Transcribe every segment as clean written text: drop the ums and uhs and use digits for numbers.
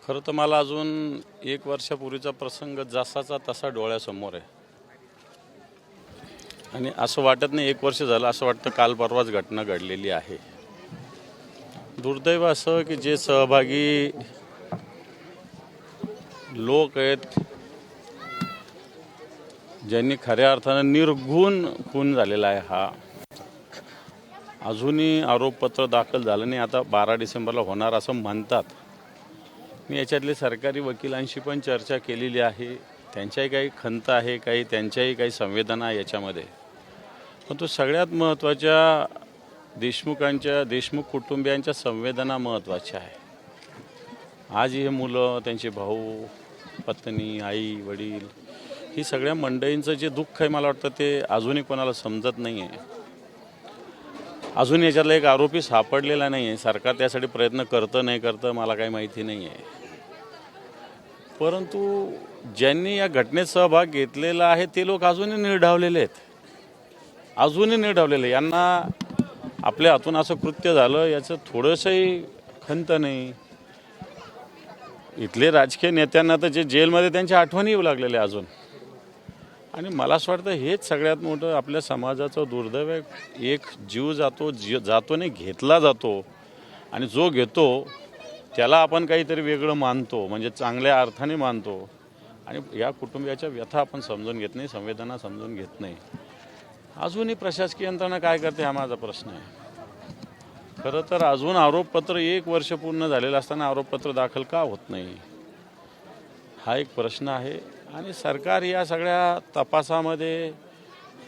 खरं तर मला अजून 1 वर्षापूर्वीचा प्रसंग जसाचा तसा डोळ्यासमोर आहे आणि असं वाटत नाही 1 वर्ष झालं, असं वाटतं काल परवाच घटना घडलेली आहे. दुर्दैव असं की जे सहभागी लोक आहेत, ज्यांनी खऱ्या अर्थानं निर्घृण खून झालेला आहे, हा अजूनही आरोपपत्र दाखल झालं नाही. आता 12 डिसेंबरला होणार असं म्हणतात. मी याच्यातले सरकारी वकिलांशी पण चर्चा केलेली आहे. त्यांच्याही काही खंत आहे, त्यांच्याही काही संवेदना याच्यामध्ये. पण तो सगळ्यात महत्त्वाच्या देशमुख कुटुंबियांच्या संवेदना महत्त्वाच्या आहे. आज हे मुलं, त्यांचे भाऊ, पत्नी, आई, वडील, ही सगळ्या मंडळींचं जे दुःख आहे, मला वाटतं ते अजूनही कोणाला समजत नाही आहे. अजून याच्यातला एक आरोपी सापडलेला नाही आहे. सरकार त्यासाठी प्रयत्न करतं नाही करतं मला काही माहिती नाही आहे. परंतु ज्यांनी या घटनेत सहभाग घेतलेला आहे ते लोक अजूनही निर्ढावलेले आहेत. यांना आपल्या हातून असं कृत्य झालं याचं थोडंसंही खंत नाही. इथले राजकीय नेत्यांना तर जे जेलमध्ये त्यांच्या आठवणी येऊ लागलेल्या अजून. आणि मला असं वाटतं हेच सगळ्यात मोठं आपल्या समाजाचं दुर्दैव आहे. एक जीव जातो नाही, घेतला जातो, आणि जो घेतो त्याला आपण काहीतरी वेगळं मानतो, म्हणजे चांगल्या अर्थाने मानतो, आणि या कुटुंबियाच्या व्यथा आपण समजून घेत नाही, संवेदना समजून घेत नाही. अजूनही प्रशासकीय यंत्रणा काय करते हा माझा प्रश्न आहे. खरं तर अजून आरोपपत्र 1 वर्ष पूर्ण झालेलं असताना आरोपपत्र दाखल का होत नाही, हा एक प्रश्न आहे. आणि सरकार या सगळ्या तपासामध्ये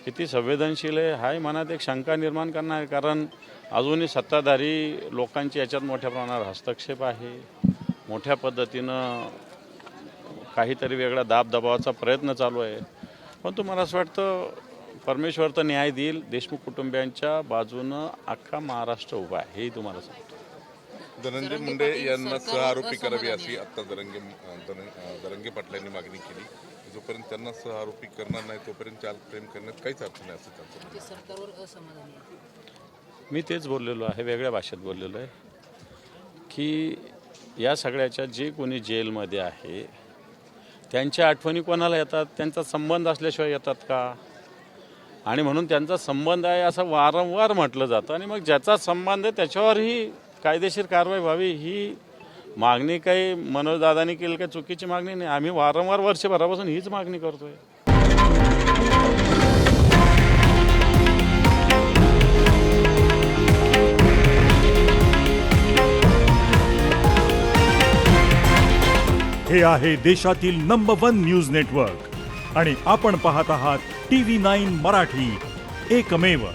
किती संवेदनशील आहे, हाही मनात एक शंका निर्माण करणार आहे. कारण अजूनही सत्ताधारी लोकांची याच्यात मोठ्या प्रमाणावर हस्तक्षेप आहे. मोठ्या पद्धतीनं काहीतरी वेगळा दबावाचा प्रयत्न चालू आहे. पण तुम्हाला असं वाटतं परमेश्वर तर न्याय देईल. देशमुख कुटुंबियांच्या बाजूनं अख्खा महाराष्ट्र उभा आहे, हेही तुम्हाला सांगतो. धनंजय मुंडे यांना सहआरोपी करावी अशी आता दरंगे पाटलांनी मागणी केली. जोपर्यंत त्यांना सहआरोपी करणार नाही तोपर्यंत चाल प्रेम करण्यात काहीच अर्थ नाही असं त्यांचं सरकारवर असमाधानी. मी तेच बोललेलो आहे, वेगळ्या भाषेत बोललेलो आहे की या सगळ्याच्या जे कोणी जेलमध्ये आहे त्यांच्या आठवणी कोणाला येतात, त्यांचा संबंध असल्याशिवाय येतात का? आणि म्हणून त्यांचा संबंध आहे असं वारंवार म्हटलं जातं. आणि मग ज्याचा संबंध आहे त्याच्यावरही कायदेशीर कारवाई व्हावी, ही मागणी काही मनोजदादांनी केली काही चुकीची मागणी नाही. आम्ही वारंवार वर्षभरापासून हीच मागणी करतोय. हे आहे देशातील नंबर 1 न्यूज नेटवर्क आणि आपण पाहत आहात TV9 मराठी, एकमेव.